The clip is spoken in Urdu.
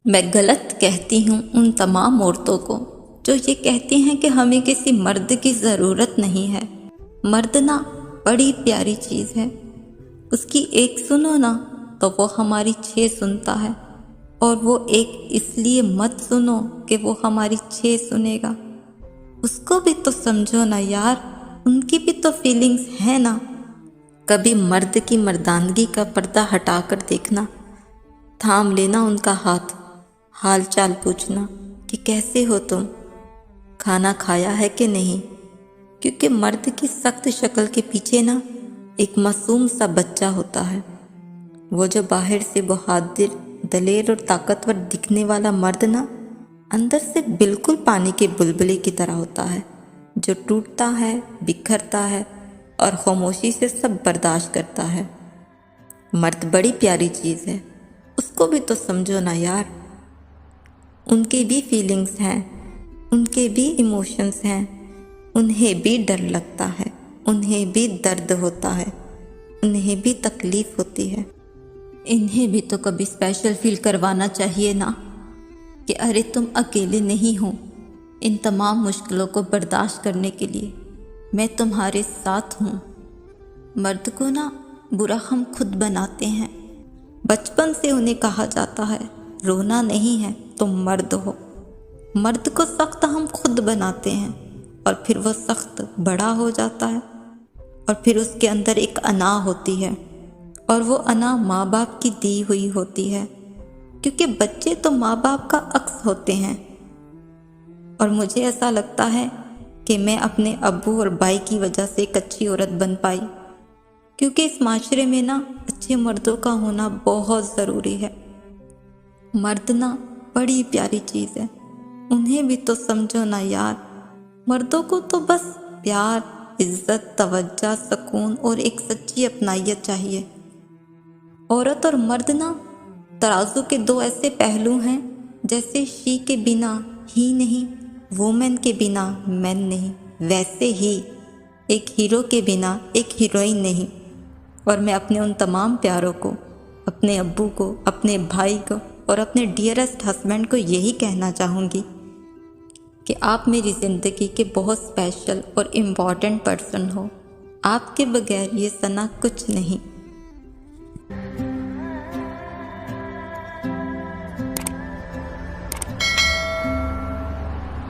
میں غلط کہتی ہوں ان تمام عورتوں کو جو یہ کہتی ہیں کہ ہمیں کسی مرد کی ضرورت نہیں ہے۔ مرد نا بڑی پیاری چیز ہے، اس کی ایک سنو نا تو وہ ہماری 6 سنتا ہے، اور وہ ایک اس لیے مت سنو کہ وہ ہماری 6 سنے گا۔ اس کو بھی تو سمجھو نا یار، ان کی بھی تو فیلنگز ہیں نا۔ کبھی مرد کی مردانگی کا پردہ ہٹا کر دیکھنا، تھام لینا ان کا ہاتھ، حال چال پوچھنا کہ کیسے ہو تم، کھانا کھایا ہے کہ نہیں، کیونکہ مرد کی سخت شکل کے پیچھے نا ایک معصوم سا بچہ ہوتا ہے۔ وہ جو باہر سے بہادر، دلیر اور طاقتور دکھنے والا مرد نا اندر سے بالکل پانی کے بلبلے کی طرح ہوتا ہے، جو ٹوٹتا ہے، بکھرتا ہے اور خاموشی سے سب برداشت کرتا ہے۔ مرد بڑی پیاری چیز ہے، اس کو بھی تو سمجھو نا یار۔ ان کی بھی فیلنگز ہیں، ان کے بھی ایموشنز ہیں، انہیں بھی ڈر لگتا ہے، انہیں بھی درد ہوتا ہے، انہیں بھی تکلیف ہوتی ہے۔ انہیں بھی تو کبھی اسپیشل فیل کروانا چاہیے نا کہ ارے تم اکیلے نہیں ہو ان تمام مشکلوں کو برداشت کرنے کے لیے، میں تمہارے ساتھ ہوں۔ مرد کو نا برا ہم خود بناتے ہیں۔ بچپن سے انہیں کہا جاتا ہے رونا نہیں ہے، تم مرد ہو۔ مرد کو سخت ہم خود بناتے ہیں، اور پھر وہ سخت بڑا ہو جاتا ہے، اور پھر اس کے اندر ایک انا ہوتی ہے، اور وہ انا ماں باپ کی دی ہوئی ہوتی ہے، کیونکہ بچے تو ماں باپ کا عکس ہوتے ہیں۔ اور مجھے ایسا لگتا ہے کہ میں اپنے ابو اور بھائی کی وجہ سے ایک اچھی عورت بن پائی، کیونکہ اس معاشرے میں نا اچھے مردوں کا ہونا بہت ضروری ہے۔ مرد نا بڑی پیاری چیز ہے، انہیں بھی تو سمجھو نا یار۔ مردوں کو تو بس پیار، عزت، توجہ، سکون اور ایک سچی اپنائیت چاہیے۔ عورت اور مرد نا ترازو کے 2 ایسے پہلو ہیں، جیسے شی کے بنا ہی نہیں، وومن کے بنا مین نہیں، ویسے ہی ایک ہیرو کے بنا ایک ہیروئن نہیں۔ اور میں اپنے ان تمام پیاروں کو، اپنے ابو کو، اپنے بھائی کو اور اپنے ڈیئرسٹ ہسبینڈ کو یہی کہنا چاہوں گی کہ آپ میری زندگی کے بہت اسپیشل اور امپورٹنٹ پرسن ہو۔ آپ کے بغیر یہ سنا کچھ نہیں۔